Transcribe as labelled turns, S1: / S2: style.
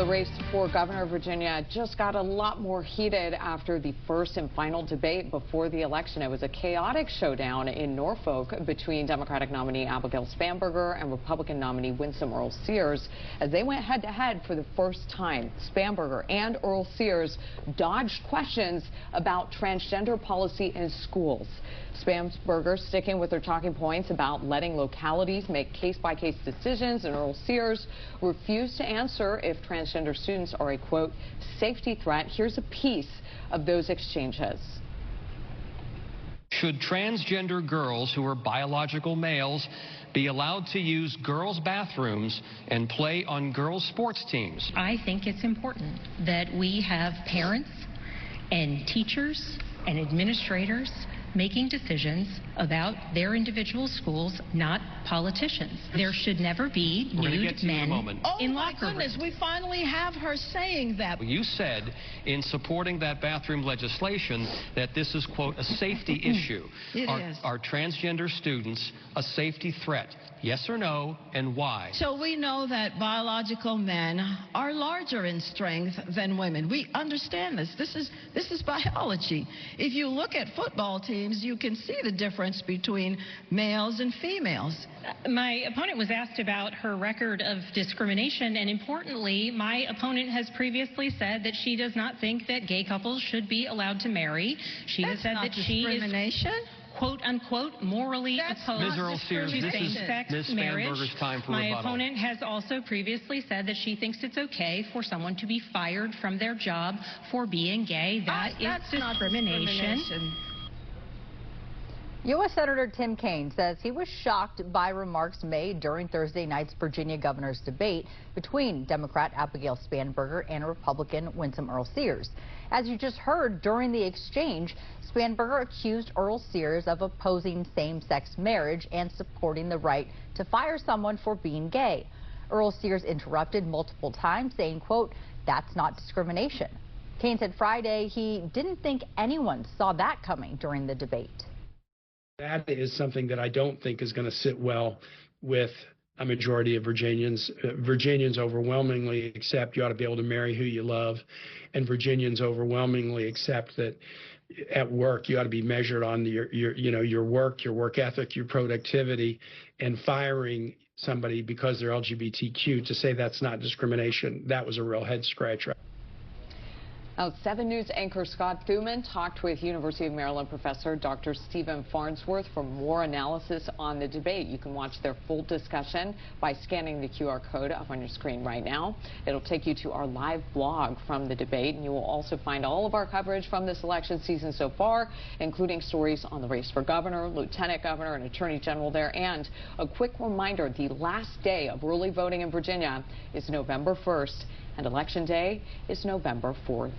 S1: The race for governor of Virginia just got a lot more heated after the first and final debate before the election. It was a chaotic showdown in Norfolk between Democratic nominee Abigail Spanberger and Republican nominee Winsome Earle-Sears as they went head-to-head for the first time. Spanberger and Earle-Sears dodged questions about transgender policy in schools. Spanberger sticking with her talking points about letting localities make case-by-case decisions, and Earle-Sears refused to answer if transgender students are a, quote, safety threat. Here's a piece of those exchanges.
S2: Should transgender girls who are biological males be allowed to use girls' bathrooms and play on girls' sports teams?
S3: I think it's important that we have parents and teachers and administrators making decisions about their individual schools, not politicians. There should never be nude men in locker rooms.
S4: We finally have her saying that.
S2: You said in supporting that bathroom legislation that this is, quote, a safety issue. Are transgender students a safety threat? Yes or no, and why?
S4: So we know that biological men are larger in strength than women. We understand this. This is biology. If you look at football teams, you can see the difference between males and females.
S3: My opponent was asked about her record of discrimination, and importantly, my opponent has previously said that she does not think that gay couples should be allowed to marry. She has said that she is, quote unquote, morally opposed to same-sex marriage. My opponent has also previously said that she thinks it's okay for someone to be fired from their job for being gay. That's discrimination.
S5: U.S. Senator Tim Kaine says he was shocked by remarks made during Thursday night's Virginia governor's debate between Democrat Abigail Spanberger and Republican Winsome Earle-Sears. As you just heard during the exchange, Spanberger accused Earle-Sears of opposing same-sex marriage and supporting the right to fire someone for being gay. Earle-Sears interrupted multiple times, saying, quote, that's not discrimination. Kaine said Friday he didn't think anyone saw that coming during the debate.
S6: That is something that I don't think is going to sit well with a majority of Virginians. Virginians overwhelmingly accept you ought to be able to marry who you love, and Virginians overwhelmingly accept that at work you ought to be measured on your work ethic, your productivity, and firing somebody because they're LGBTQ, to say that's not discrimination, that was a real head scratcher.
S1: Now, 7 News anchor Scott Thuman talked with University of Maryland professor Dr. Stephen Farnsworth for more analysis on the debate. You can watch their full discussion by scanning the QR code up on your screen right now. It'll take you to our live blog from the debate, and you will also find all of our coverage from this election season so far, including stories on the race for governor, lieutenant governor, and attorney general there. And a quick reminder, the last day of early voting in Virginia is November 1st. And Election Day is November 4th.